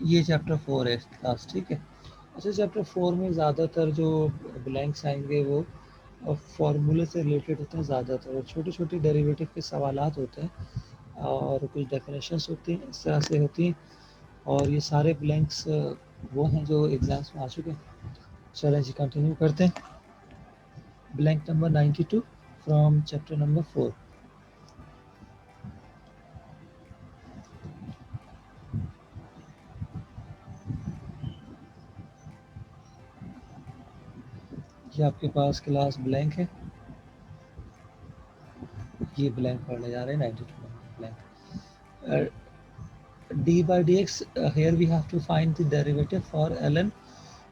ये चैप्टर 4 है क्लास, ठीक है। अच्छा, चैप्टर 4 में ज़्यादातर जो ब्लैंक्स आएंगे वो फॉर्मूले से रिलेटेड होते हैं ज़्यादातर, और छोटे छोटे डेरिवेटिव के सवालात होते हैं और कुछ डेफिनेशंस होती हैं, इस तरह से होती हैं। और ये सारे ब्लैंक्स वो हैं जो एग्जाम्स में आ चुके हैं। चलें जी, कंटिन्यू करते हैं। Blank number 92 from chapter number 4। ये आपके पास क्लास ब्लैंक है, ये ब्लैंक पढ़ने जा रहे हैं 92 number blank. d by dx, here we have to find the derivative for ln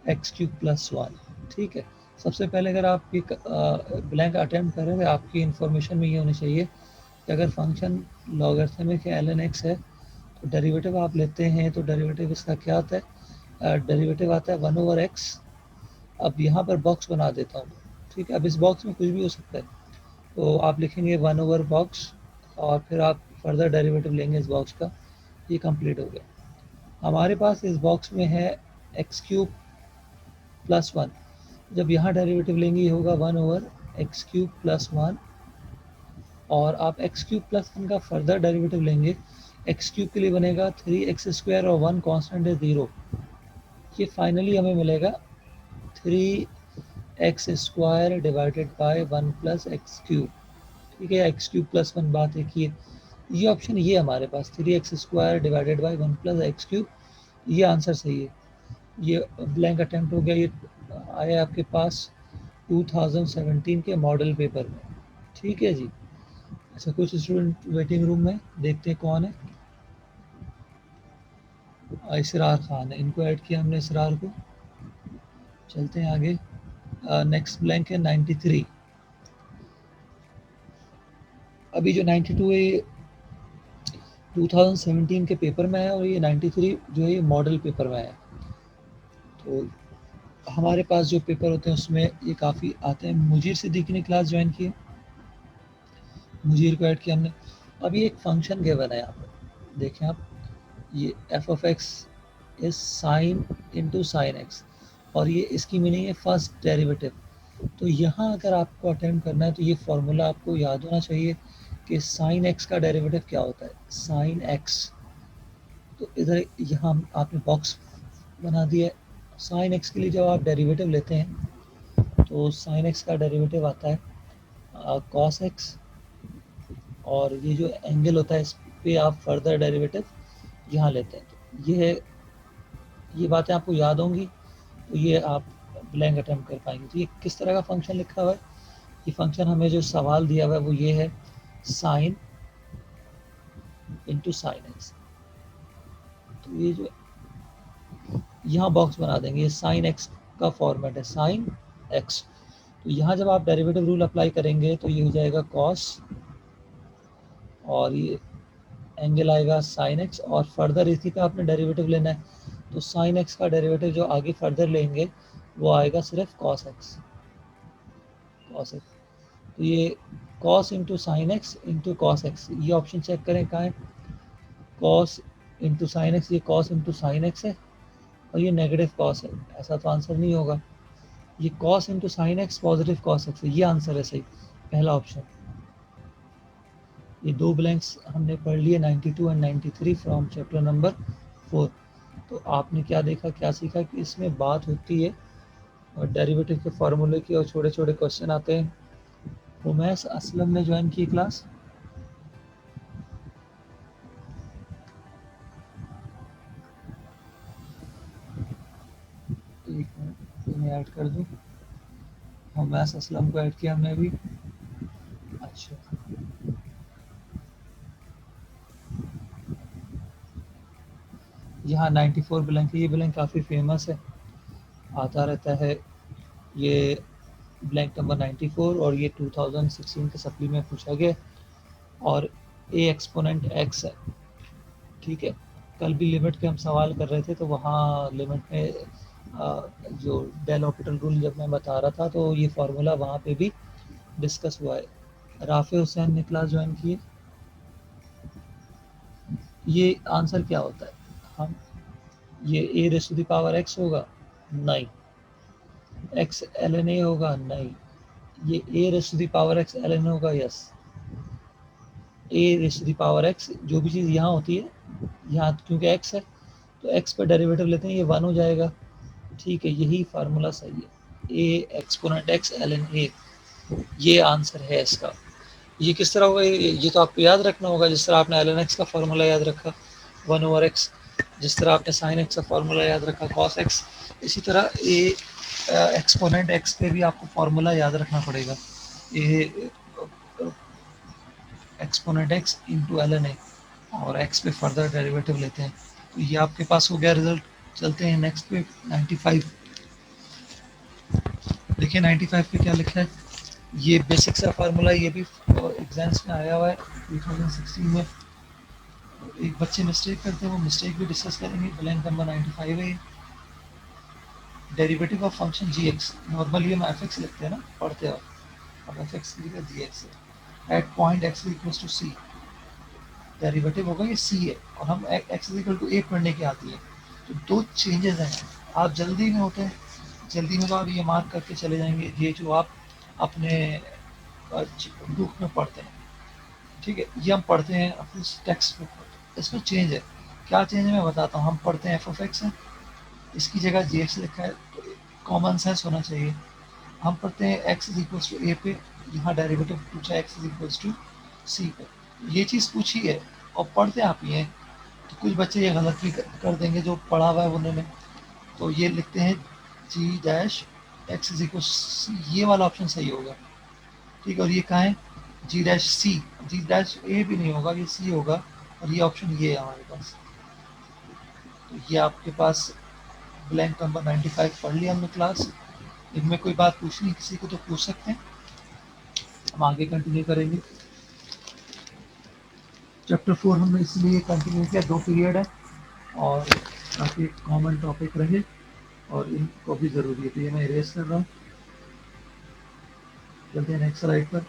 x cube plus 1, ठीक है। सबसे पहले अगर आप ये ब्लैंक अटेम्प्ट कर रहे हैं, आपकी इंफॉर्मेशन में ये होनी चाहिए कि अगर फंक्शन लॉगरिथमिक है ln x है, तो डेरिवेटिव आप लेते हैं तो डेरिवेटिव इसका क्या आता है, डेरिवेटिव आता है 1/x। अब यहाँ पर बॉक्स बना देता हूँ, ठीक है। अब इस बॉक्स में कुछ भी हो सकता है, तो आप लिखेंगे 1/बॉक्स और फिर आप फर्दर डेरिवेटिव लेंगे इस बॉक्स का। ये कंप्लीट हो गया। हमारे पास इस बॉक्स में है एक्स क्यूब प्लस 1। जब यहाँ डेरिवेटिव लेंगे ये होगा 1/एक्स क्यूब प्लस 1, और आप एक्स क्यूब प्लस 1 का फर्दर डेरिवेटिव लेंगे, एक्स क्यूब के लिए बनेगा 3x² और 1 कांस्टेंट है 0। ये फाइनली हमें मिलेगा 3x² divided by 1 plus x cube, ठीक है। एक्स क्यूब प्लस 1 बात एक ही है। ये ऑप्शन ये हमारे पास 3x² divided by 1 plus x cube, ये आंसर सही है। ये ब्लैंक अटेम्प्ट हो गया। ये आया आपके पास 2017 के मॉडल पेपर में, ठीक है जी। अच्छा, कुछ स्टूडेंट वेटिंग रूम में, देखते हैं कौन है। इसरार खान है, इनको ऐड किया हमने इसरार को। चलते हैं आगे। नेक्स्ट ब्लैंक है 93। अभी जो 92 है ये 2017 के पेपर में है, और ये 93 जो है ये मॉडल पेपर में है। तो हमारे पास जो पेपर होते हैं उसमें ये काफ़ी आते हैं। मुजीर सिद्दीकी ने क्लास ज्वाइन की है, मुजीर को ऐड किया हमने। अभी एक फंक्शन गिवन है यहाँ पर, देखें आप, ये F of x is sine into sine x, और ये इसकी मीनिंग है फर्स्ट डेरिवेटिव। तो यहाँ अगर आपको अटेम्प्ट करना है तो ये फॉर्मूला आपको याद होना चाहिए कि साइन एक्स का डेरिवेटिव क्या होता है, साइन एक्स। तो इधर यहाँ आपने बॉक्स बना दिया है। साइन एक्स के लिए जब आप डेरिवेटिव लेते हैं तो साइन एक्स का डेरिवेटिव आता है कॉस एक्स, और ये जो एंगल होता है इस पे आप फर्दर डेरिवेटिव यहाँ लेते हैं। तो ये बातें आपको याद होंगी, तो ये आप ब्लैंक अटेम्प्ट कर पाएंगे। तो ये किस तरह का फंक्शन लिखा हुआ है, ये फंक्शन हमें जो सवाल दिया हुआ है वो ये है, साइन इंटू साइन एक्स। तो ये जो यहाँ बॉक्स बना देंगे, ये साइन एक्स का फॉर्मेट है, साइन एक्स। तो यहाँ जब आप डेरिवेटिव रूल अप्लाई करेंगे तो ये हो जाएगा कॉस, और ये एंगल आएगा साइन एक्स, और फर्दर इसी का आपने डेरिवेटिव लेना है। तो साइन एक्स का डेरिवेटिव जो आगे फर्दर लेंगे वो आएगा सिर्फ कॉस एक्स, कॉस एक्स। तो ये cos into sine x into cos x, ये ऑप्शन चेक करें कहाँ है, कॉस इंटू साइन एक्स, ये कॉस इंटू साइन एक्स है, और ये नेगेटिव कॉस है, ऐसा तो आंसर नहीं होगा। ये cos into sine x positive cos x है, ये आंसर है सही, पहला ऑप्शन। ये दो ब्लैंक्स हमने पढ़ लिए 92 एंड 93 फ्रॉम चैप्टर नंबर 4। तो आपने क्या देखा, क्या सीखा कि इसमें बात होती है और डेरिवेटिव के फार्मूले की, और छोटे छोटे क्वेश्चन आते हैं। उमैस असलम ने ज्वाइन की क्लास। एक मिनट, इन्हें ऐड कर दूँ। उमैस असलम को ऐड किया हमने अभी। अच्छा, यहाँ 94 ब्लैंक है, ये ब्लैंक काफ़ी फेमस है, आता रहता है ये ब्लैंक नंबर 94, और ये 2016 के सप्ली में पूछा गया, और ए एक्सपोनेंट एक्स है, ठीक है। कल भी लिमिट के हम सवाल कर रहे थे, तो वहाँ लिमिट में जो डेल ऑपरेटर रूल जब मैं बता रहा था तो ये फार्मूला वहाँ पे भी डिस्कस हुआ है। राफे हुसैन ने क्लास ज्वाइन की है। ये आंसर क्या होता है, हम ये a raise to the power x होगा, नहीं। एक्स एल एन ए होगा, नहीं। ये a raise to the power x l n होगा, yes. A raise to the power x, जो भी चीज़ यहाँ होती है, यहाँ क्योंकि एक्स है तो एक्स पर डेरिवेटिव लेते हैं, ये 1 हो जाएगा। ठीक है, यही फार्मूला सही है। A exponent x l n a, ये आंसर है इसका। ये किस तरह होगा, ये तो आपको याद रखना होगा, जिस तरह आपने एल एन एक्स का फार्मूला याद रखा 1/x, जिस तरह आपने साइन एक्स का फार्मूला याद रखा cos x, इसी तरह ए एक्सपोनेंट एक्स पे भी आपको फार्मूला याद रखना पड़ेगा। A exponent x into l n a, और एक्स पे फर्दर डेरिवेटिव लेते हैं, तो ये आपके पास हो गया रिजल्ट। चलते हैं नेक्स्ट पे 95। देखिए 95 पे क्या लिखा है, ये बेसिक सा फार्मूला, ये भी एग्जाम्स में आया हुआ है 2016 में। एक बच्चे मिस्टेक करते हैं, वो मिस्टेक भी डिस्कस करेंगे। ब्लैंक नंबर 95 है। Derivative of function g x, normally हम एफ एक्स लिखते हैं ना, पढ़ते हो, अब एफ एक्स लिखा जी एक्स है at point x equals to c. Derivative होगा ये सी है, और हम एक्स इक्वल टू ए पढ़ने की आती है। तो दो चेंजेस हैं, आप जल्दी में होते हैं, जल्दी में तो आप ये मार्क करके चले जाएंगे, ये जो आप अपने बुक में पढ़ते हैं, ठीक है, ये हम पढ़ते हैं अपने टेक्स्ट बुक में। इसमें चेंज है, क्या चेंज है मैं बताता हूँ। हम पढ़ते हैं एफ ऑफ एक्स है, इसकी जगह जी एक्स लिखा है, तो कॉमन सेंस होना चाहिए। हम पढ़ते हैं एक्स इज इक्वल्स टू ए पे, यहाँ डेरिवेटिव पूछा एक्स इज इक्वल्स टू सी पे, ये चीज़ पूछी है और पढ़ते आप ही हैं। तो कुछ बच्चे ये गलत भी कर देंगे जो पढ़ा हुआ है उन्होंने, तो ये लिखते हैं g dash x is equal c, ये वाला ऑप्शन सही होगा। ठीक है, और ये कहाँ है, जी डैश सी, जी डैश ए भी नहीं होगा, ये सी होगा, और ये ऑप्शन ये है हमारे पास। तो ये आपके पास ब्लैंक नंबर 95 पढ़ लिया हमने क्लास। इनमें कोई बात पूछनी किसी को तो पूछ सकते हैं, हम आगे कंटिन्यू करेंगे। चैप्टर 4 हमने इसलिए कंटिन्यू किया, 2 पीरियड है और ताकि कॉमन टॉपिक रहे, और इनको भी ज़रूरी है, तो ये मैं इरेज कर रहा हूँ। चलते हैं नेक्स्ट स्लाइड पर।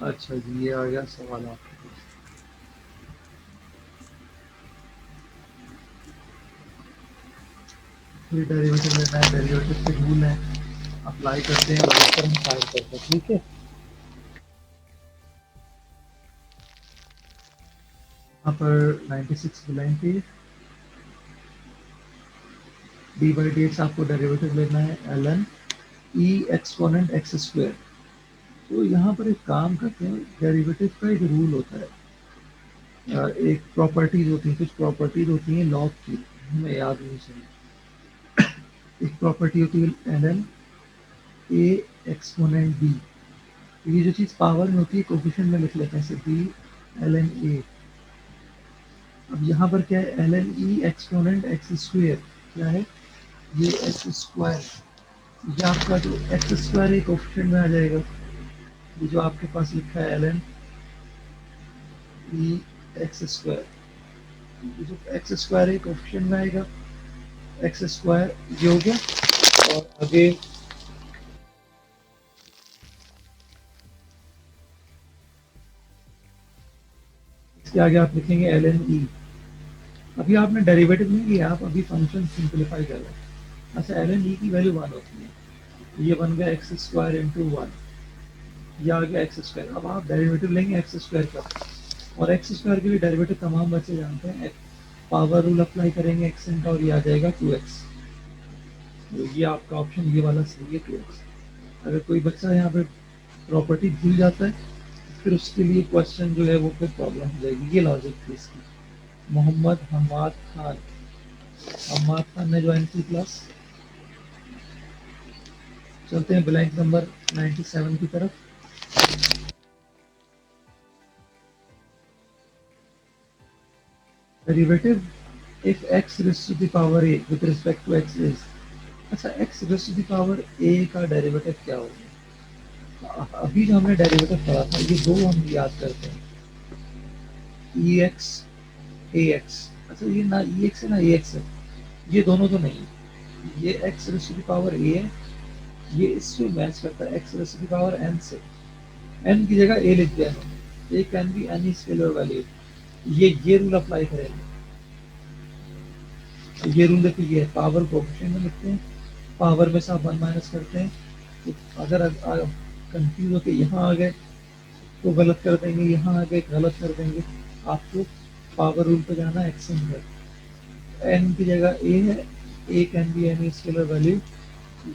अच्छा जी, ये आ गया सवाल आपके पास। फिर डेरिवेटिव लेना है, डेरिवेटिव के रूल है, अप्लाई करते हैं और इस पर हम फाइंड करते हैं। ठीक है, यहाँ पर 96 लाइन पे डी बाई डी एक्स आपको डेरिवेटिव लेना है l n e exponent x square. तो यहाँ पर एक काम करते हैं, डेरिवेटिव का एक रूल होता है, एक प्रॉपर्टीज होती है, कुछ प्रॉपर्टीज होती हैं लॉग की, हमें याद नहीं चाहिए। एक प्रॉपर्टी होती है l n a exponent b, ये जो चीज़ पावर में होती है कोफिशिएंट में लिख लेते हैं, जैसे बी एल एन ए। अब यहाँ पर क्या है, l n e exponent x square, क्या है ये एक्स स्क्वायर, ये आपका जो एक्स स्क्वायर एक ऑप्शन में आ जाएगा। ये जो आपके पास लिखा है l n e x square, ये जो एक्स स्क्वायर एक ऑप्शन में आएगा, एक्स स्क्वायर ये हो गया। और आगे इसके आगे आप लिखेंगे एल एन ई। अभी आपने डेरिवेटिव नहीं लिया, आप अभी फंक्शन सिंप्लीफाई कर रहे हैं। अच्छा, एल एन ई की वैल्यू 1 होती है, ये बन गया एक्स स्क्वायर इंटू 1, ये आ गया एक्स स्क्वायर। अब आप डेरिवेटिव लेंगे एक्स स्क्वायर का, और एक्स स्क्वायर के लिए डेरिवेटिव तमाम बच्चे जानते हैं, पावर रूल अप्लाई करेंगे एक्स का, और ये आ जाएगा 2x। तो ये आपका ऑप्शन ये वाला सही है, 2x। अगर कोई बच्चा यहाँ पे प्रॉपर्टी भूल जाता है, फिर उसके लिए क्वेश्चन जो है वो फिर प्रॉब्लम हो जाएगी। ये लॉजिक थी इसकी। मोहम्मद हमाद खान, हमाद खान ने ज्वाइन की क्लास। चलते हैं ब्लैंक नंबर 97 की तरफ। Derivative if x raised to the power a with respect to x is, अच्छा, x raise to the power a का डेरिवेटिव क्या होगा? अभी जो हमने डेरिवेटिव पढ़ा था, ये दो हम याद करते हैं, ई एक्स ए एक्स। अच्छा, ये ना ई एक्स है ना ए एक्स है, ये दोनों तो नहीं है। ये x raise to the power a है, ये इससे मैच करता है x raise to the power n से। एन की जगह ए लिख दिया है, a can be any scalar value. ये रूल अप्लाई करेंगे। ये रूल देखो, ये पावर कोएफिशिएंट में लिखते हैं, पावर में से आप वन माइनस करते हैं। तो अगर कंफ्यूज होकर यहाँ आ गए तो गलत कर देंगे, यहाँ आ गए गलत कर देंगे। आपको पावर रूल पे जाना, एक्सएन है, एन की जगह ए है, a can be any scalar value.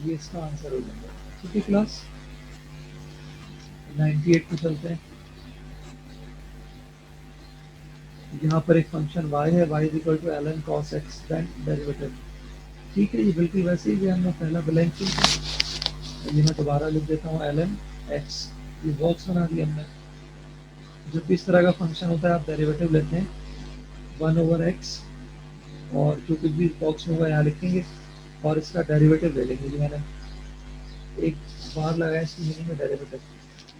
ये इसका आंसर हो जाएगा। ठीक है क्लास, 98 पे चलते हैं। यहाँ पर एक फंक्शन y है, y is equal to l n cos x derivative. ठीक है, ये बिल्कुल वैसे ही हमने पहला ब्लैंक किया। ये मैं दोबारा लिख देता हूँ, एल एन एक्स। ये बॉक्स बना दिया हमने। जब भी इस तरह का फंक्शन होता है, आप डेरिवेटिव लेते हैं 1/x, और जो कुछ भी बॉक्स में होगा यहाँ लिखेंगे, और इसका डेरिवेटिव ले लेंगे। जो मैंने एक बार लगाया इसकी मीनिंग में डेरिवेटिव।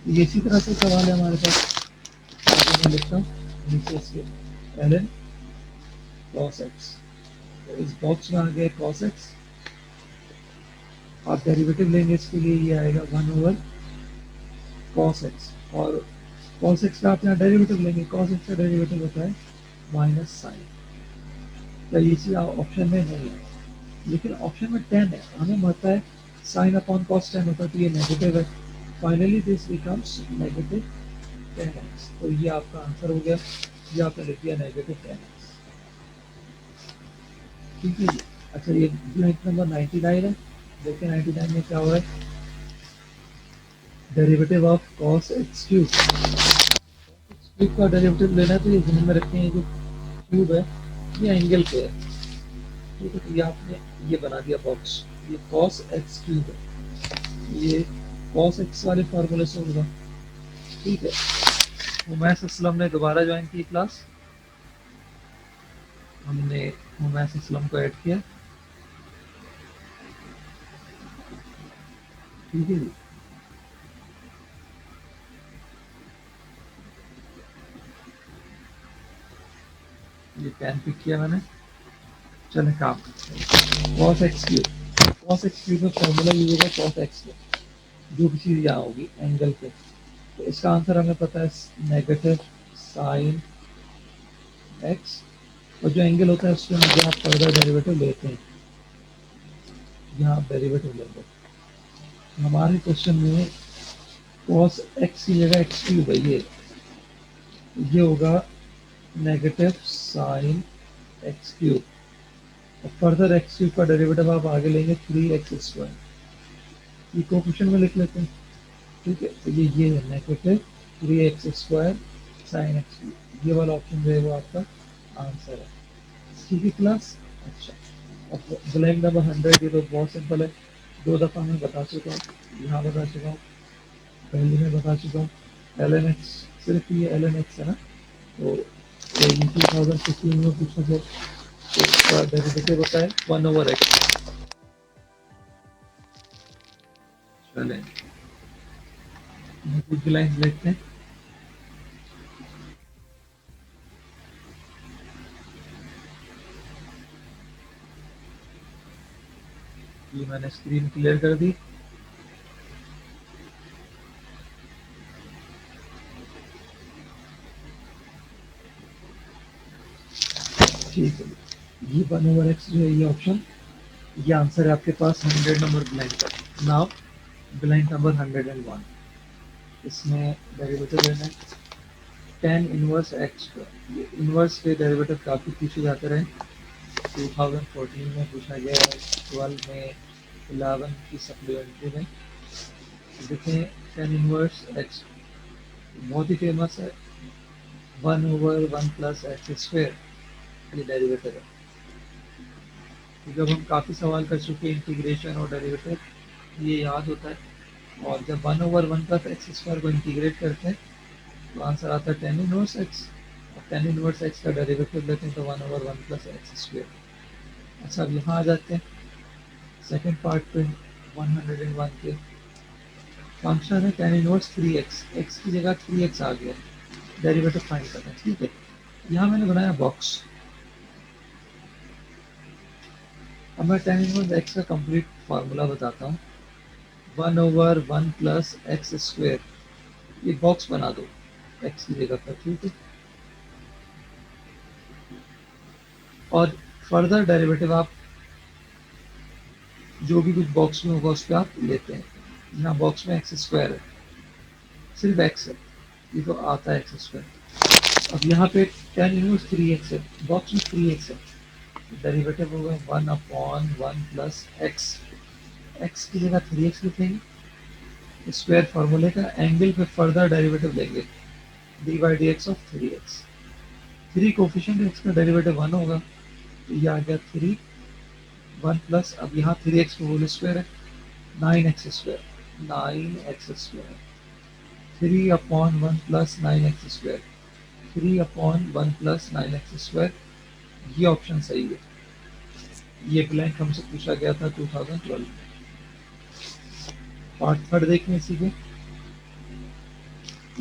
ये इसी तरह से सवाल है हमारे पास। आगे मैं लिखता हूँ नीचे इसके एल एन कॉस एक्स। तो इस बॉक्स में आ गया कॉस एक्स, आप डेरिवेटिव लेंगे इसके लिए, ये आएगा 1/cos एक्स। और cos एक्स का आप यहाँ डेरिवेटिव लेंगे, cos एक्स का डेरिवेटिव होता है माइनस साइन। तो ये चीज़ ऑप्शन में नहीं है, लेकिन ऑप्शन में 10 है, हमें पता है साइन अपॉन कॉस 10 होता है, तो ये नेगेटिव है। Finally this becomes negative 10x। तो ये आपका आंसर हो गया, ये आपने लिख दिया नेगेटिव 10x। ठीक है जी। अच्छा, ये ब्लैंक नंबर 99 है। देखिए 99 में क्या हो रहा है, derivative of cos x cube. Cube का डेरिवेटिव लेना है, तो ये ध्यान में रखें, ये जो क्यूब है ये एंगल पे है। ठीक है, तो ये आपने ये बना दिया बॉक्स, ये cos x क्यूब है, ये cos x वाले फार्मूले से होगा। ठीक है, उमैस असलम ने दोबारा ज्वाइन की क्लास, हमने उमैस असलम को ऐड किया। ठीक है जी। ये पेन पिक किया मैंने, चले काम cos x cube. cos x cube में फॉर्मूला यूज होगा cos x का, जो भी चीज़ यहाँ होगी एंगल पे। तो इसका आंसर हमें पता है नेगेटिव साइन एक्स, और जो एंगल होता है उसके मुझे आप फर्दर डेरिवेटिव लेते हैं, यहाँ आप डेरिवेटिव लेते हैं। हमारे क्वेश्चन में cos x की जगह x क्यूब है, ये होगा नेगेटिव साइन एक्स क्यूब, और फर्दर एक्स क्यूब का डेरिवेटिव आप आगे लेंगे 3x²। ये कोफिशिएंट में लिख लेते हैं। ठीक है, तो ये है negative 3x² sine x cube. ये वाला ऑप्शन जो है वो आपका आंसर है। ठीक है क्लास। अच्छा, अब ब्लैंक नंबर 100, ये तो बहुत सिंपल है, दो दफ़ा मैं बता चुका हूँ, यहाँ बता चुका हूँ, पहले में बता चुका हूँ। एल एन एक्स, सिर्फ ये एल एन एक्स है ना, तो 2015 में पूछा जाए तो इसका डेरिवेटिव होता है 1/x। चलें, कुछ लाइन देखते हैं। ये मैंने स्क्रीन क्लियर कर दी। ठीक है, ये 1/x जो है ये ऑप्शन, ये आंसर है आपके पास 100 नंबर ब्लैंक का। नाउ ब्लैंक नंबर 101, इसमें डेरिवेटिव लेना है tan इनवर्स एक्स का। ये इनवर्स के डेरिवेटिव काफ़ी पूछे जाते रहे, 2014 में पूछा गया है, 12 में, 11 की सप्लीमेंट्री में। देखें tan इनवर्स एक्स बहुत ही फेमस है, 1/1 + x², ये डेरिवेटिव है। तो जब हम काफ़ी सवाल कर चुके हैं इंटीग्रेशन और डेरिवेटिव, ये याद होता है। और जब 1/1 + x² को इंटीग्रेट करते हैं तो आंसर आता है tan इनवर्स एक्स, और tan इनवर्स एक्स का डेरिवेटिव लेते हैं तो 1/1 + x²। अच्छा, अब यहाँ आ जाते हैं, सेकेंड पार्ट पे 101 के फंक्शन है tan इनवर्स 3x, x की जगह 3x आ गया, डेरिवेटिव फाइंड करना है। ठीक है, यहाँ मैंने बनाया बॉक्स। अब मैं tan इनवर्स x का कंप्लीट फार्मूला बताता हूँ। 1/1 प्लस एक्स स्क्वेयर, ये बॉक्स बना दो x की जगह पर। ठीक है, और फर्दर डेरिवेटिव आप जो भी कुछ बॉक्स में होगा उस पर आप लेते हैं। यहाँ बॉक्स में एक्स स्क्वायर है, सिर्फ एक्स है, ये तो आता है एक्स स्क्वायर। अब यहाँ पे tan इनवर्स 3x है, बॉक्स में 3x है, डेरिवेटिव होगा 1/1 प्लस एक्स, एक्स की जगह 3x लिखेंगे, स्क्वायर फार्मूले का, एंगल पे फर्दर डेरिवेटिव लेंगे, D by d x of 3x। 3 coefficient x का डेरिवेटिव 1 होगा, तो ये आ गया 3 1 प्लस, अब यहाँ 3x का होल स्क्वायर है, 9x square, 9x square, 3/1 plus 9x square, 3/1 plus 9x square. ये ऑप्शन सही है। ये ब्लैंक हमसे पूछा गया था 2012 में। पार्ट थर्ड देखने इसी के।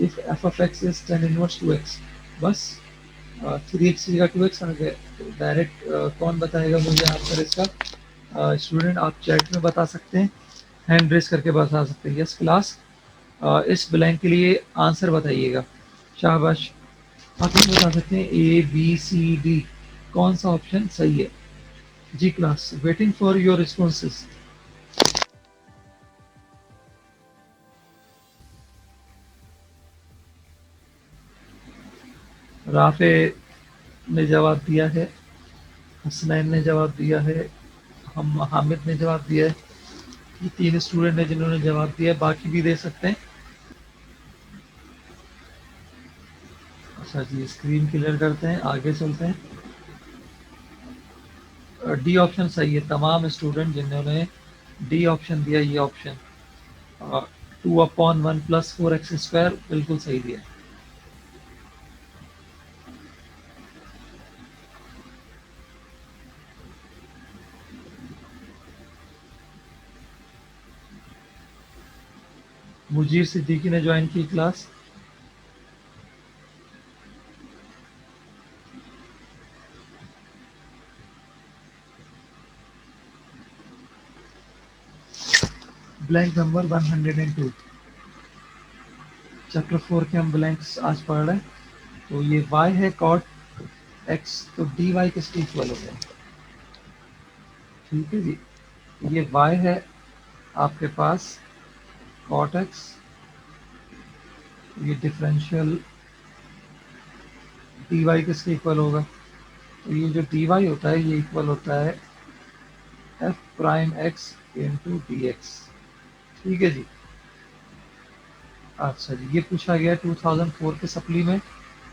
If F of x is tan inverse 2x, बस 3x की जगह 2x आ गया, तो डायरेक्ट कौन बताएगा मुझे आंसर इसका? स्टूडेंट आप चैट में बता सकते हैं, हैंड रेस करके बता सकते हैं। यस क्लास, इस ब्लैंक के लिए आंसर बताइएगा। शाबाश, आप ये बता सकते हैं ए बी सी डी कौन सा ऑप्शन सही है। जी class, waiting for your responses. Rafe ने जवाब दिया है, हसनैन ने जवाब दिया है, हम हामिद ने जवाब दिया है। ये 3 स्टूडेंट हैं जिन्होंने जवाब दिया है, बाकी भी दे सकते हैं। अच्छा जी, स्क्रीन क्लियर करते हैं, आगे चलते हैं। डी ऑप्शन सही है, तमाम स्टूडेंट जिन्होंने डी ऑप्शन दिया, ये ऑप्शन 2/1 प्लस 4x स्क्वायर बिल्कुल सही दिया। मुजीर सिद्दीकी ने ज्वाइन की क्लास। ब्लैंक नंबर 102, चैप्टर 4 के हम ब्लैंक्स आज पढ़ रहे हैं। तो ये y है cot x, तो dy किसके इक्वल हो गया? ठीक है जी, ये y है आपके पास cot x, ये डिफरेंशियल dy किसके इक्वल होगा? तो ये जो dy होता है ये इक्वल होता है f prime x into D x. ठीक है जी। अच्छा जी, ये पूछा गया 2004 के सप्ली में,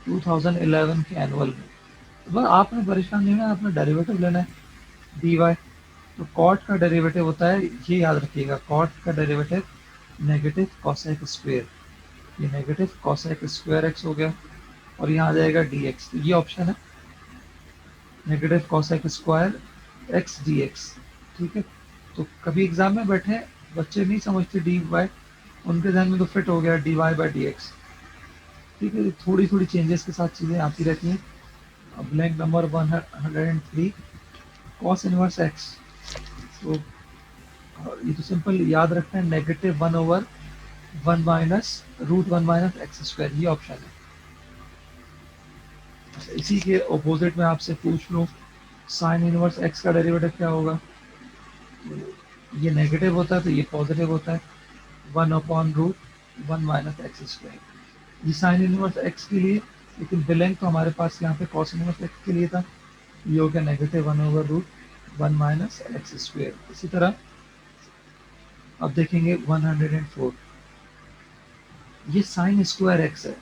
2011 के एनुअल में। तो बस आपने परेशान नहीं होना, आपने डेरिवेटिव लेना है डी वाई। तो कॉट का डेरिवेटिव होता है, ये याद रखिएगा, कॉट का डेरिवेटिव नेगेटिव कॉसेक स्क्वेयर, ये नेगेटिव कॉसेक स्क्वेयर एक्स हो गया, और यहाँ आ जाएगा डी एक्स। तो ये ऑप्शन है negative cosec square x D x. ठीक है, तो कभी एग्जाम में बैठे बच्चे नहीं समझते डी वाई, उनके ध्यान में तो फिट हो गया d y by d x. ठीक है, थोड़ी थोड़ी चेंजेस के साथ चीज़ें आती रहती हैं। अब blank number 103, cos inverse x. तो ये तो सिंपल याद रखना है, -1/1 माइनस √1 माइनस एक्स स्क्वायर, ये ऑप्शन है। इसी के ऑपोजिट में आपसे पूछ लूँ, साइन इनवर्स एक्स का डेरिवेटिव क्या होगा? ये नेगेटिव होता है तो ये पॉजिटिव होता है, 1/√1 माइनस एक्स स्क्वायर। ये साइन इनवर्स एक्स के लिए, लेकिन ब्लैंक तो हमारे पास यहाँ पे कॉस इनवर्स एक्स के लिए था, ये हो गया -1/√1 माइनस एक्स स्क्वायर। इसी तरह अब देखेंगे 104, ये साइन स्क्वायर एक्स है,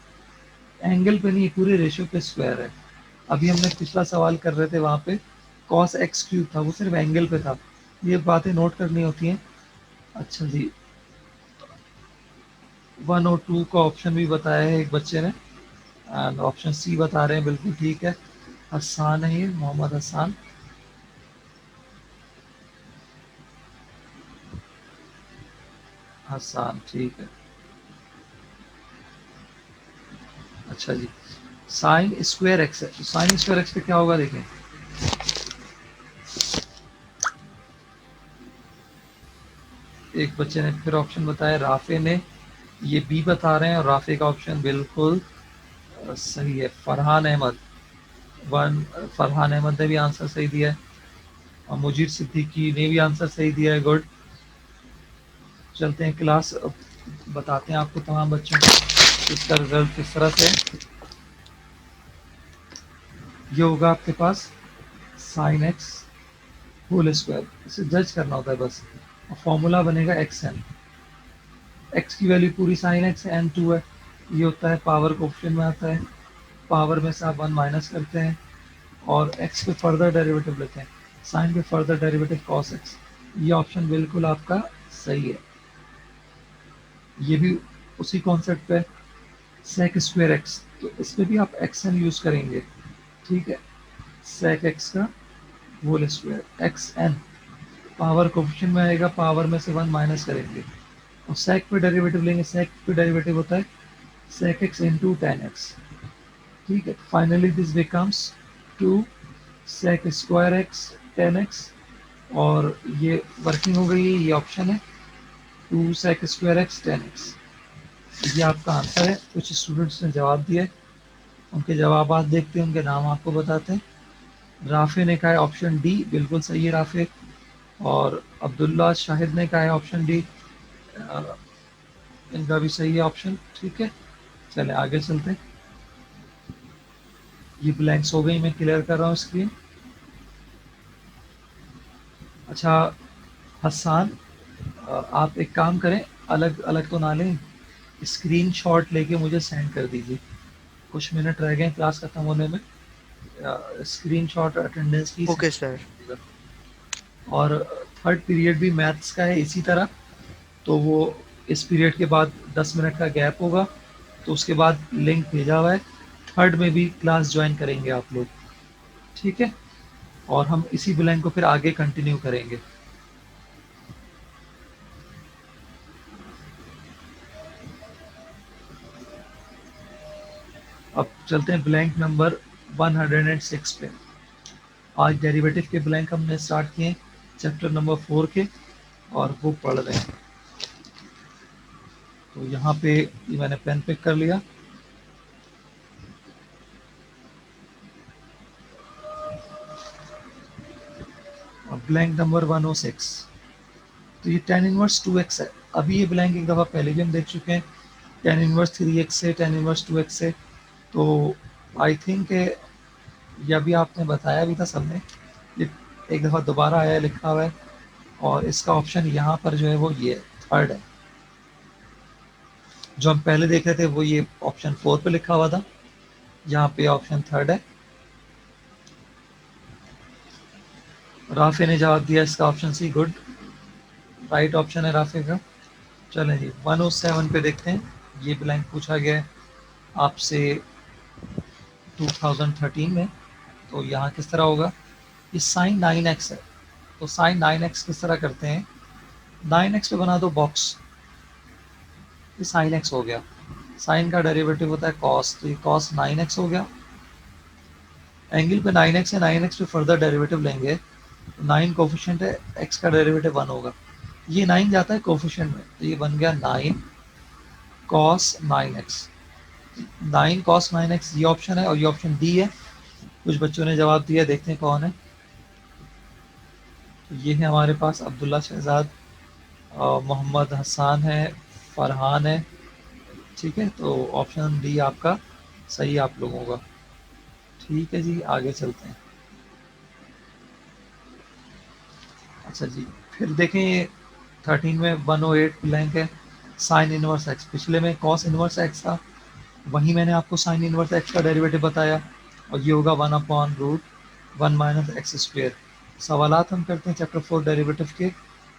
एंगल पे नहीं, पूरे रेशियो पे स्क्वायर है। अभी हमने पिछला सवाल कर रहे थे, वहाँ पे कॉस एक्स क्यूब था, वो सिर्फ एंगल पे था। ये बातें नोट करनी होती हैं। अच्छा जी, 102 का ऑप्शन भी बताया है एक बच्चे ने, एंड ऑप्शन सी बता रहे हैं, बिल्कुल ठीक है। हसान है ये, मोहम्मद हसान। हसान, ठीक है। अच्छा जी, साइन स्क्वायर एक्स है, तो साइन स्क्वायर एक्स पे क्या होगा देखें। एक बच्चे ने फिर ऑप्शन बताया, राफे ने, ये बी बता रहे हैं, और राफे का ऑप्शन बिल्कुल सही है। फरहान अहमद, वन, फरहान अहमद ने भी आंसर सही दिया है, और मुजीर सिद्दीकी ने भी आंसर सही दिया है। गुड। चलते हैं क्लास, बताते हैं आपको तमाम बच्चों को इसका रिजल्ट किस तरह से है। ये होगा आपके पास साइन एक्स होल स्क्वायर, इसे जज करना होता है बस, और फॉर्मूला बनेगा एक्स एन। एक्स की वैल्यू पूरी साइन एक्स एन टू है, ये होता है पावर को ऑप्शन में आता है, पावर में से आप वन माइनस करते हैं, और एक्स पे फर्दर डेरिवेटिव लेते हैं, साइन पे फर्दर डेरिवेटिव कॉस एक्स। ये ऑप्शन बिल्कुल आपका सही है। ये भी उसी कॉन्सेप्ट पे सेक स्क्वायर एक्स, तो इस पे भी आप एक्स एन यूज करेंगे, ठीक है। सेक एक्स का whole square x n, power coefficient में आएगा, पावर में से वन माइनस करेंगे, और सेक पे डेरिवेटिव लेंगे, सेक पे डेरिवेटिव होता है sec x into tan x, ठीक है। Finally this becomes two sec square x tan x, और ये वर्किंग हो गई है, ये ऑप्शन है two sec square x tan x. ये आपका आंसर है। कुछ स्टूडेंट्स ने जवाब दिए, उनके जवाब देखते हैं, उनके नाम आपको बताते हैं। राफे ने कहा है ऑप्शन डी, बिल्कुल सही है राफे। और अब्दुल्ला शाहिद ने कहा है ऑप्शन डी, इनका भी सही है ऑप्शन, ठीक है। चले आगे चलते हैं। ये ब्लैंक्स हो गई, मैं क्लियर कर रहा हूँ स्क्रीन। अच्छा हसान, आप एक काम करें, अलग अलग तो ना लें, स्क्रीन शॉट लेके मुझे सेंड कर दीजिए। कुछ मिनट रह गए क्लास खत्म होने में, स्क्रीन शॉट अटेंडेंस की ओके सेंड कर सर। दीजिएगा। और थर्ड पीरियड भी मैथ्स का है इसी तरह, तो वो इस पीरियड के बाद 10 मिनट का गैप होगा, तो उसके बाद लिंक भेजा हुआ है, थर्ड में भी क्लास ज्वाइन करेंगे आप लोग, ठीक है। और हम इसी ब्लैंक को फिर आगे कंटिन्यू करेंगे। अब चलते हैं ब्लैंक नंबर 106 पे। आज डेरिवेटिव के ब्लैंक हमने स्टार्ट किए चैप्टर नंबर 4 के, और वो पढ़ रहे हैं। तो यहाँ पे ये मैंने पेन पिक कर लिया। और ब्लैंक नंबर 106, तो ये टेन इनवर्स टू एक्स है। अभी ये ब्लैंक एक दफ़ा पहले भी हम देख चुके हैं, टेन इनवर्स थ्री एक्स से, टेन इनवर्स टू एक्स से। तो आई थिंक ये अभी आपने बताया भी था सबने, ये एक दफ़ा दोबारा आया है, लिखा हुआ है। और इसका ऑप्शन यहाँ पर जो है वो ये थर्ड है। जो हम पहले देख रहे थे वो ये ऑप्शन 4 पे लिखा हुआ था, यहाँ पे ऑप्शन थर्ड है। राफे ने जवाब दिया इसका option c, good, right option है राफे का। चलें जी 107 पे देखते हैं। ये ब्लैंक पूछा गया है आपसे 2013 में। तो यहाँ किस तरह होगा, ये साइन नाइन एक्स है, तो साइन नाइन एक्स किस तरह करते हैं, नाइन एक्स पे बना दो बॉक्स, ये साइन एक्स हो गया। साइन का डेरिवेटिव होता है कॉस, तो ये कॉस नाइन एक्स हो गया। एंगल पे नाइन एक्स है, नाइन एक्स पे फर्दर डेरिवेटिव लेंगे, नाइन कोफिशिएंट है, एक्स का डेरिवेटिव वन होगा, ये नाइन जाता है कोफिशिएंट में, तो ये बन गया nine cos nine x. Nine cos nine x ये ऑप्शन है, और ये ऑप्शन डी है। कुछ बच्चों ने जवाब दिया, देखते हैं कौन है। तो ये है हमारे पास अब्दुल्ला शहजाद, मोहम्मद हसान है, फरहान है, ठीक है। तो ऑप्शन डी आपका सही आप लोगों का, ठीक है जी। आगे चलते हैं। अच्छा जी, फिर देखें ये 13 में 108 ब्लैंक है, साइन इनवर्स एक्स। पिछले में कॉस इनवर्स एक्स था, वहीं मैंने आपको साइन इनवर्स एक्स का डेरिवेटिव बताया, और ये होगा one upon root one minus x square. सवालात हम करते हैं चैप्टर 4 डेरिवेटिव के,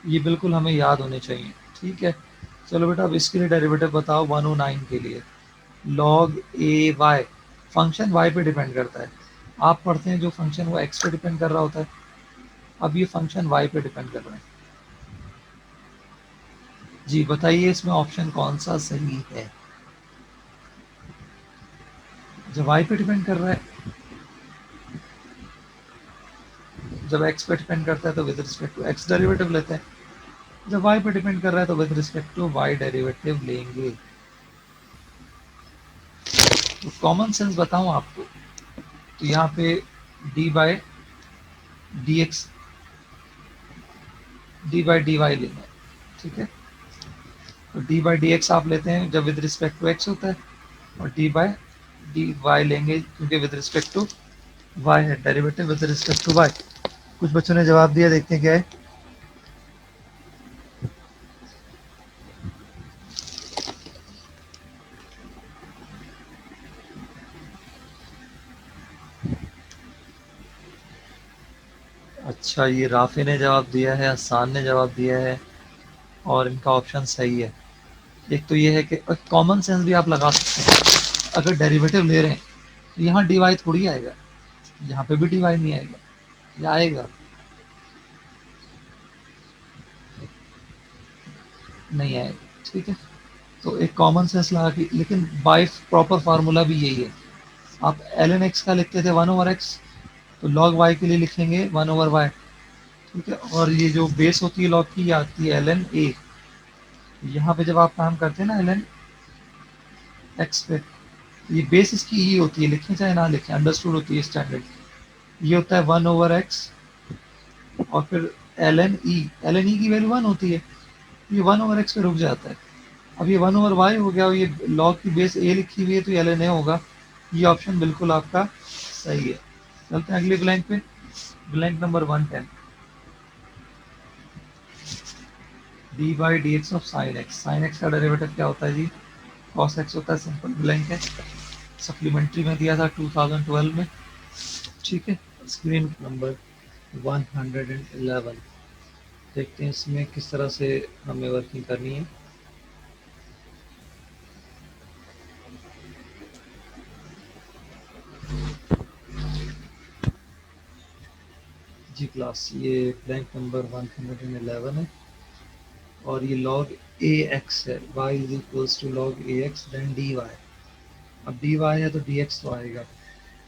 ये बिल्कुल हमें याद होने चाहिए, ठीक है। चलो बेटा अब इसके लिए डेरिवेटिव बताओ 109 के लिए। लॉग ए वाई, फंक्शन वाई पे डिपेंड करता है। आप पढ़ते हैं जो फंक्शन वो एक्स पे डिपेंड कर रहा होता है, अब ये फंक्शन वाई पे डिपेंड कर रहा है। जी बताइए इसमें ऑप्शन कौन सा सही है? जब y पे डिपेंड कर रहा है, जब x पे डिपेंड करता है तो with respect to x derivative लेते हैं, जब y पे डिपेंड कर रहा है तो with respect to y derivative लेंगे। तो कॉमन सेंस बताऊं आपको, तो यहाँ पे d by d x, d by d y लेना है, ठीक है। तो डी बाई डी एक्स आप लेते हैं जब विद रिस्पेक्ट टू एक्स होता है, और डी बाई डी वाई लेंगे क्योंकि विद रिस्पेक्ट टू वाई है, derivative with respect to y. कुछ बच्चों ने जवाब दिया, देखते हैं क्या है। अच्छा, ये राफे ने जवाब दिया है, हसान ने जवाब दिया है, और इनका ऑप्शन सही है। एक तो ये है कि कॉमन सेंस भी आप लगा सकते हैं, अगर डेरिवेटिव ले रहे हैं तो यहाँ डी वाई थोड़ी आएगा, यहाँ पे भी डी वाई नहीं आएगा, ये आएगा नहीं आएगा, ठीक है। तो एक कॉमन सेंस लगा कि, लेकिन बाय प्रॉपर फार्मूला भी यही है। आप एल एन एक्स का लिखते थे 1/x, तो लॉग वाई के लिए लिखेंगे 1/y, ठीक है। और ये जो बेस होती है लॉग की, ये आती है एल एन ए। यहाँ पे जब आप काम करते हैं ना एल एन एक्स पे, ये बेस इसकी ई होती है, लिखें चाहे ना लिखें, अंडरस्टूड होती है स्टैंडर्ड। ये होता है 1/x, और फिर एल एन ई की वैल्यू 1 होती है, ये 1/x पे रुक जाता है। अब ये 1/y हो गया, और ये लॉग की बेस ए लिखी हुई है तो ये एल एन ए होगा। ये ऑप्शन बिल्कुल आपका सही है। चलते हैं अगले ब्लैंक पे, blank number 110। D by d x of sine x, sine x का डेरिवेटिव क्या होता है जी? कॉस एक्स होता है, सिंपल ब्लैंक है। सप्लीमेंट्री में दिया था 2012 में, ठीक है। स्क्रीन नंबर 111, देखते हैं इसमें किस तरह से हमें वर्किंग करनी है। जी क्लास, ये ब्लैंक नंबर 111 है, और ये log ए एक्स है, y is equals to log a x then d y. अब डी वाई है तो डी एक्स तो आएगा,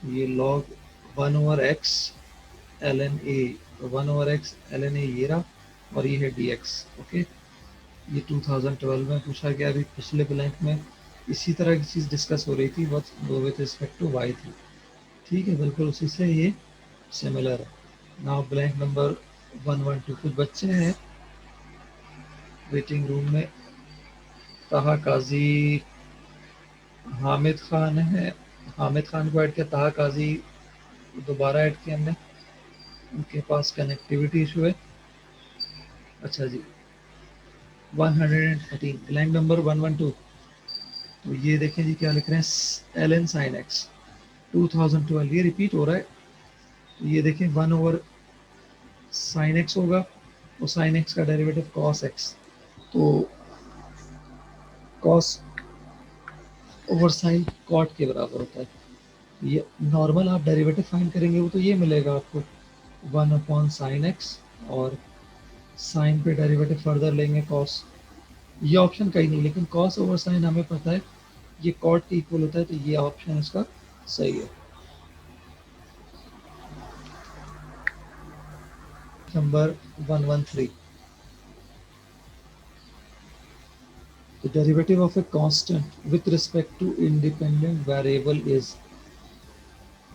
ये log 1/x एल एन ए, तो 1/x एल एन ए ये रहा, और ये है डी एक्स, ओके। ये 2012 में पूछा गया। अभी पिछले ब्लैंक में इसी तरह की चीज़ डिस्कस हो रही थी, बस विद रिस्पेक्ट टू वाई थी, ठीक है, बिल्कुल उसी से ये सिमिलर है। नाउ ब्लैंक नंबर 112, कुछ बच्चे हैं वेटिंग रूम में, ताहा काजी, हामिद खान है, हामिद खान को ऐड किया, ताहा काजी दोबारा ऐड किया हमने, उनके पास कनेक्टिविटी इशू है। अच्छा जी, 113 ब्लैंक नंबर 112, तो ये देखें जी क्या लिख रहे हैं, एल एन साइन एक्स 2012, ये रिपीट हो रहा है। तो ये देखें 1/sin x होगा, और sin x का डेरिवेटिव cos x, तो cos ओवर साइन cot के बराबर होता है। ये नॉर्मल आप डेरिवेटिव फाइंड करेंगे वो तो ये मिलेगा आपको 1/sin x, और साइन पे डेरिवेटिव फर्दर लेंगे cos। ये ऑप्शन कहीं नहीं, लेकिन cos ओवर साइन हमें पता है ये cot के इक्वल होता है, तो ये ऑप्शन इसका सही है। Number 113, the derivative of a constant with respect to independent variable is,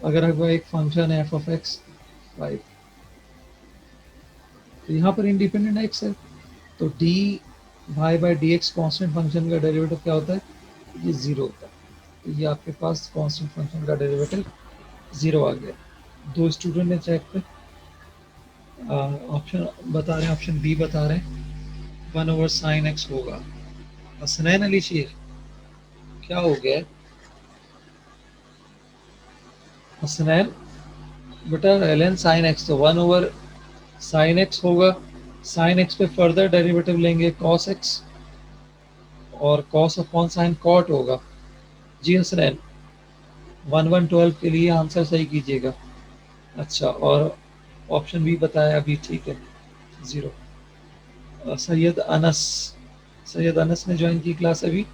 अगर आपका एक फंक्शन है एफ ऑफ एक्स 5, तो यहाँ पर इंडिपेंडेंट एक्स है, तो d y by d x constant function का डेरिवेटिव क्या होता है? ये जीरो होता है। तो ये आपके पास कॉन्स्टेंट फंक्शन का डेरिवेटिव जीरो आ गया। दो स्टूडेंट ने चेक पे ऑप्शन बता रहे हैं, ऑप्शन बी बता रहे हैं 1/sin x होगा। हसनैन अली शेख, क्या हो गया हसनैन? बेटा एल एन साइन एक्स, तो 1/sin x होगा, साइन एक्स पे फर्दर डेरिवेटिव लेंगे cos x, और cos अपॉन साइन cot होगा। जी हसनैन, 1/12 के लिए आंसर सही कीजिएगा। अच्छा, और ऑप्शन बी बताया अभी, ठीक है, जीरो। सैयद अनस, सैयद अनस ने ज्वाइन की क्लास अभी।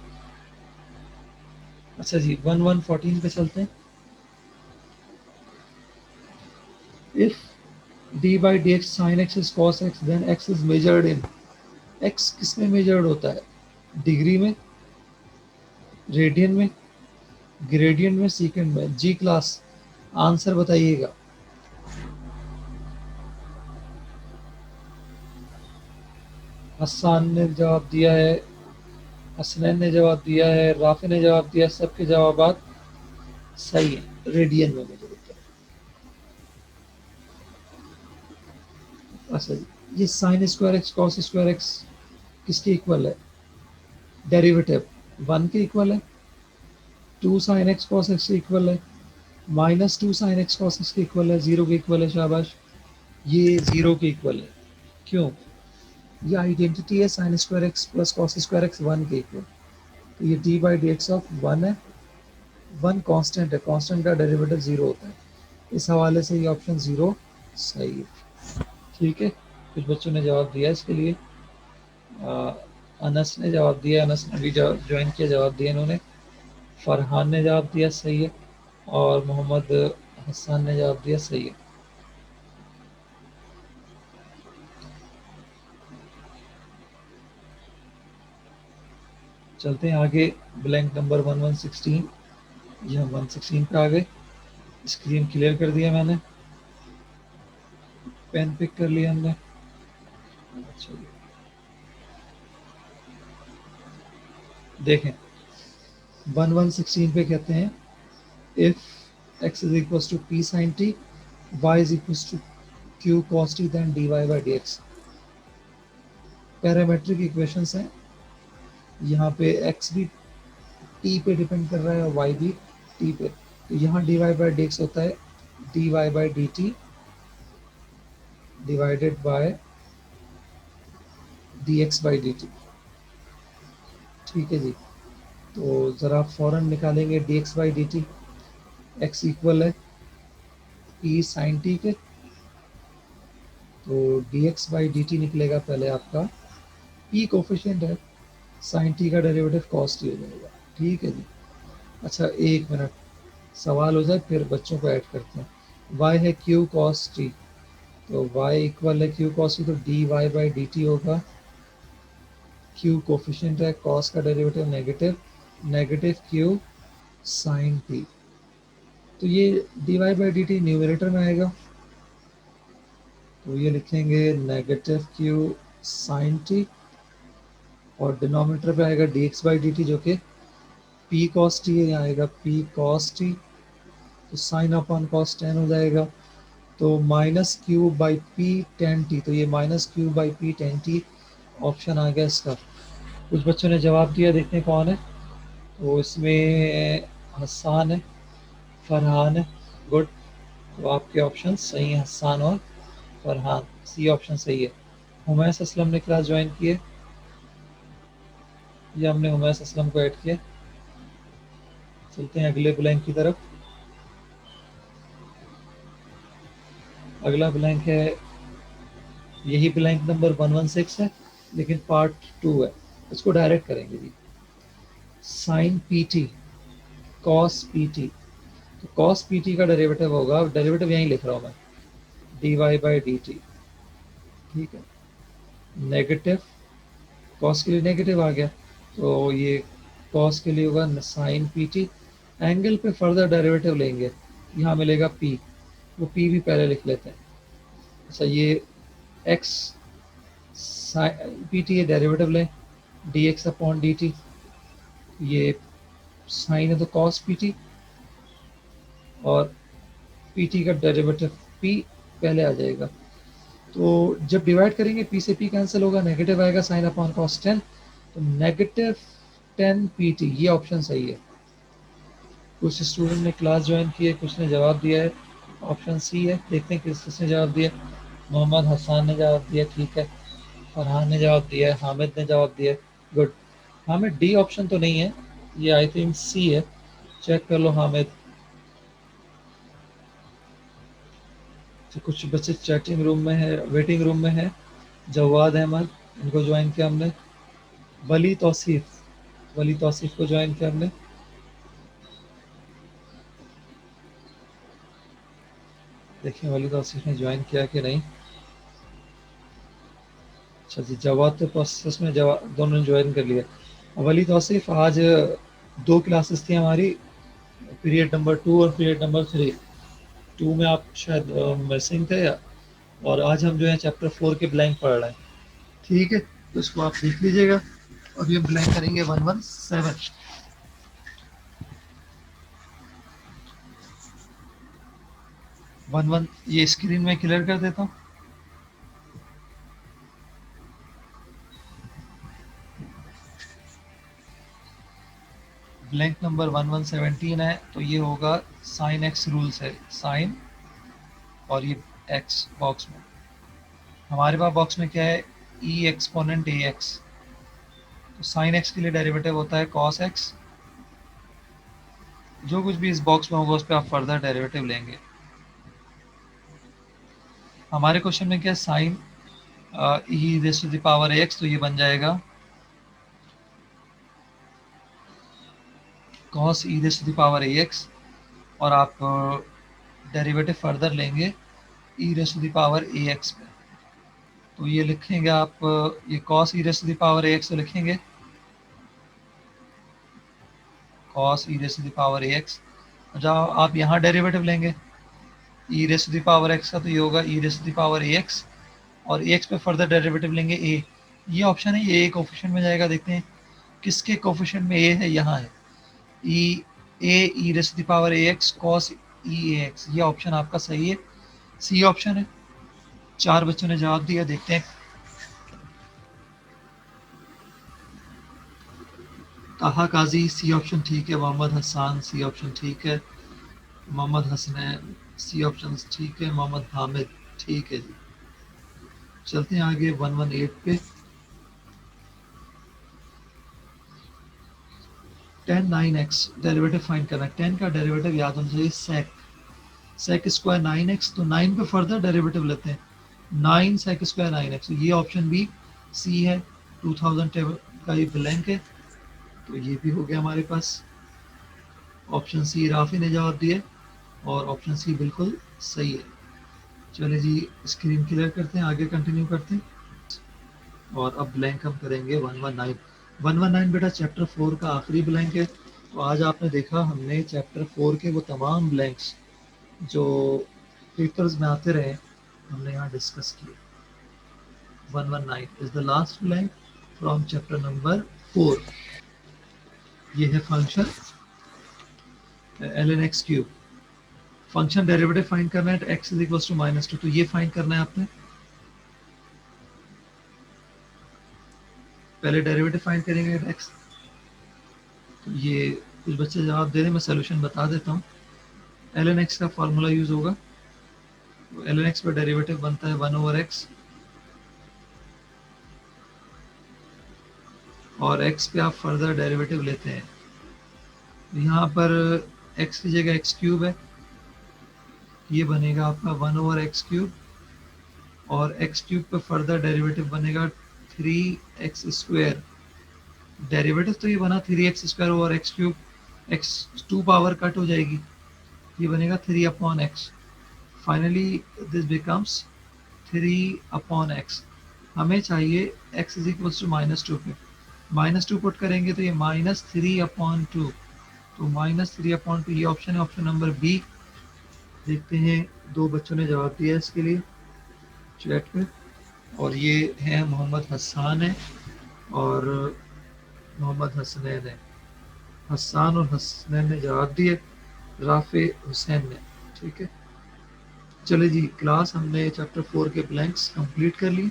अच्छा जी, 1114 पे चलते हैं। If d by d x sine x is cos x then x is measured in. X किस में मेजर्ड होता है? डिग्री में, रेडियन में, ग्रेडियंट में, सीकेंड में? जी क्लास, आंसर बताइएगा। हसान ने जवाब दिया है, हसनैन ने जवाब दिया है, राफे ने जवाब दिया है, सबके जवाबात सही है, रेडियन में मेजर होता है। अच्छा जी, ये sine square x cos square x किसके इक्वल है? डेरिवेटिव 1 के इक्वल है, 2 साइन एक्स कॉस एक्स के इक्वल है, -2 साइन एक्स कॉस एक्स के इक्वल है, 0 के इक्वल है, शाबाश। ये 0 के इक्वल है। क्यों? ये आइडेंटिटी है, sine square x plus cos square x 1 के इक्वल। तो ये D by d x of 1 है। 1 कांस्टेंट है, कांस्टेंट का डेरिवेटिव 0 होता है। इस हवाले से ये ऑप्शन 0 सही है। ठीक है, कुछ बच्चों ने जवाब दिया इसके लिए। अनस ने जवाब दिया, अनस ने भी ज्वाइन किया, जवाब दिया इन्होंने। फरहान ने जवाब दिया, सही है। और मोहम्मद हसन ने जवाब दिया, सही है। चलते हैं आगे, ब्लैंक नंबर 1116। ये हम 116 पे आ गए। स्क्रीन क्लियर कर दिया मैंने, पेन पिक कर लिया हमने। अच्छा जी, देखें 1116 पे कहते हैं if x is equal to p sine t, y is equal to q cos t, then d y by d x. Parametric equations हैं। यहाँ पे एक्स भी टी पे डिपेंड कर रहा है और वाई भी टी पे। तो यहाँ d y by d x होता है d y by d t divided by d x by d t. ठीक है जी, तो ज़रा फ़ौरन निकालेंगे d x by d t. X equal है पी साइन टी के, तो d x by d t निकलेगा पहले आपका, पी कोफिशिएंट है, साइन टी का डेरिवेटिव कॉस टी हो जाएगा। ठीक है जी। अच्छा, एक मिनट, सवाल हो जाए फिर बच्चों को ऐड करते हैं। y है क्यू कॉस टी, तो y इक्वल है क्यू कॉस टी, तो d y by d t होगा। क्यू कोफिशिएंट है, कॉस का derivative negative, negative q sine t. तो ये d y by d t numerator में आएगा, तो ये लिखेंगे नेगेटिव क्यू साइन टी, और डिनोमिनेटर पे आएगा d x by d t जो कि पी कॉस टी है, यहाँ आएगा पी कॉस टी, तो साइन अपॉन कॉस टेन हो जाएगा। तो minus q by p tan t, तो ये minus q by p tan t option आ गया इसका। कुछ बच्चों ने जवाब दिया, देखते हैं कौन है। तो इसमें हसान है, फरहान है, गुड। तो आपके ऑप्शन सही हैं, हसान और फरहान, सी ऑप्शन सही है। हुमैस असलम ने क्लास ज्वाइन की है, या हमने हुमैस असलम को ऐड किया? चलते हैं अगले ब्लैंक की तरफ। अगला ब्लैंक है, यही ब्लैंक नंबर 116 है, लेकिन पार्ट 2 है। इसको डायरेक्ट करेंगे जी। Sine p t cos p t, तो कॉस पी टी का डेरिवेटिव होगा, डेरिवेटिव यहीं लिख रहा हूँ मैं, d y by d t. ठीक है, नेगेटिव, कॉस के लिए नेगेटिव आ गया, तो ये कॉस के लिए होगा साइन पी टी। एंगल पे फर्दर डेरिवेटिव लेंगे, यहाँ मिलेगा पी, वो पी भी पहले लिख लेते हैं। अच्छा, ये एक्स पी टी, ये डेरिवेटिव लें, D x upon D T, ये साइन है तो कॉस पी टी, और पी टी का डेरिवेटिव पी पहले आ जाएगा। तो जब डिवाइड करेंगे पी से पी कैंसिल होगा, नेगेटिव आएगा साइन अपॉन कॉस टेन, तो नेगेटिव 10 पी टी, ये ऑप्शन सही है। कुछ स्टूडेंट ने क्लास ज्वाइन की है, कुछ ने जवाब दिया है, ऑप्शन सी है। देखते हैं किस किसने जवाब दिया। मोहम्मद हसान ने जवाब दिया, ठीक है। फरहान ने जवाब दिया है, हामिद ने जवाब दिया है, गुड। हामिद, डी ऑप्शन तो नहीं है, ये आई थिंक सी है, चेक कर लो हामिद। तो कुछ बच्चे चैटिंग रूम में है, वेटिंग रूम में है। जवाद अहमद, इनको ज्वाइन किया हमने, वली तौसीफ को ज्वाइन कर लें। देखिए वली तौसीफ ने ज्वाइन किया कि नहीं। अच्छा जी, जवाब तो प्रोसेस में दोनों ने ज्वाइन कर लिया। वली तौसीफ, आज 2 क्लासेस थी हमारी, पीरियड नंबर 2 और पीरियड नंबर 3। 2 में आप शायद मिसिंग थे, और आज हम जो है चैप्टर 4 के ब्लैंक पढ़ रहे हैं। ठीक है, तो इसको आप देख लीजिएगा। अभी हम ब्लैंक करेंगे 117। 11 ये स्क्रीन में क्लियर कर देता हूँ। ब्लैंक नंबर 1117 है, तो ये होगा साइन एक्स रूल से साइन, और ये एक्स बॉक्स में, हमारे पास बॉक्स में क्या है, ई एक्सपोनेंट ए एक्स। तो साइन एक्स के लिए डेरिवेटिव होता है कॉस एक्स। जो कुछ भी इस बॉक्स में होगा उस पर आप फर्दर डेरिवेटिव लेंगे। हमारे क्वेश्चन में क्या है, sine e raise to the power x, तो ये बन जाएगा cos e raise to the power a x, और आप डेरिवेटिव फर्दर लेंगे e raise to the power a x में। तो ये लिखेंगे आप, ये cos e raise to the power a x तो लिखेंगे cos e raise to the power a x. जब आप यहाँ डेरिवेटिव लेंगे e raise to the power x का, तो ये होगा e raise to the power a x, और ए एक्स पे फर्दर डेरिवेटिव लेंगे ए। ये ऑप्शन है, ये ए कोफिशिएंट में जाएगा। देखते हैं किसके कोफिशिएंट में ए है, यहाँ है e e raise to the power a x cos e a x. ये ऑप्शन आपका सही है, सी ऑप्शन है। 4 बच्चों ने जवाब दिया, देखते हैं। ताहा काजी सी ऑप्शन ठीक है, मोहम्मद हसान सी ऑप्शन ठीक है, मोहम्मद हसनैन सी ऑप्शन ठीक है, मोहम्मद हामिद ठीक है जी। चलते हैं आगे 118 पे। 10 9x डेरिवेटिव फाइंड करना है। 10 का डेरिवेटिव याद होना चाहिए सेक स्क्वायर 9x, तो 9 पे फर्दर डेरिवेटिव लेते हैं, 9 सेक स्क्वायर 9x। ये ऑप्शन बी सी है, 2000 टेबल का ये ब्लैंक है, तो ये भी हो गया हमारे पास। ऑप्शन सी राफी ने जवाब दिए, और ऑप्शन सी बिल्कुल सही है। चलिए जी, स्क्रीन क्लियर करते हैं, आगे कंटिन्यू करते हैं। और अब ब्लैंक हम करेंगे 119। 119 बेटा चैप्टर 4 का आखिरी ब्लैंक है। तो आज आपने देखा हमने चैप्टर 4 के वो तमाम ब्लैंक्स जो पेपर्स में आते रहे, हमने यहाँ डिस्कस किए। 119 is the last blank from chapter number 4। ये है function ln x cube. Function derivative find करना है, x इज इक्वल टू -2, तो ये फाइंड करना है आपने। पहले डेरिवेटिव फाइंड करेंगे x। तो ये कुछ बच्चे जवाब दे रहे हैं, मैं सोल्यूशन बता देता हूँ। ln x का फॉर्मूला यूज होगा, तो ln x पर डेरिवेटिव बनता है 1/x, और x पे आप फर्दर डेरिवेटिव लेते हैं। यहाँ पर x की जगह x क्यूब है, ये बनेगा आपका 1/x क्यूब, और x क्यूब पे फर्दर डेरिवेटिव बनेगा 3x स्क्वायर। डेरिवेटिव तो ये बना 3x square over x cube, x 2 power cut हो जाएगी, ये बनेगा 3/x। Finally this becomes 3/x। हमें चाहिए x इज इक्वल टू -2 पे, -2 पुट करेंगे तो ये -3/2, तो -3/2 ये ऑप्शन है, ऑप्शन नंबर बी। देखते हैं, 2 बच्चों ने जवाब दिया इसके लिए चैट पे, और ये है मोहम्मद हसान है और मोहम्मद हसनैन है। हसान और हसनैन ने जवाब दिए, राफे हुसैन ने। ठीक है, चले जी, क्लास हमने चैप्टर 4 के ब्लैंक्स कंप्लीट कर ली।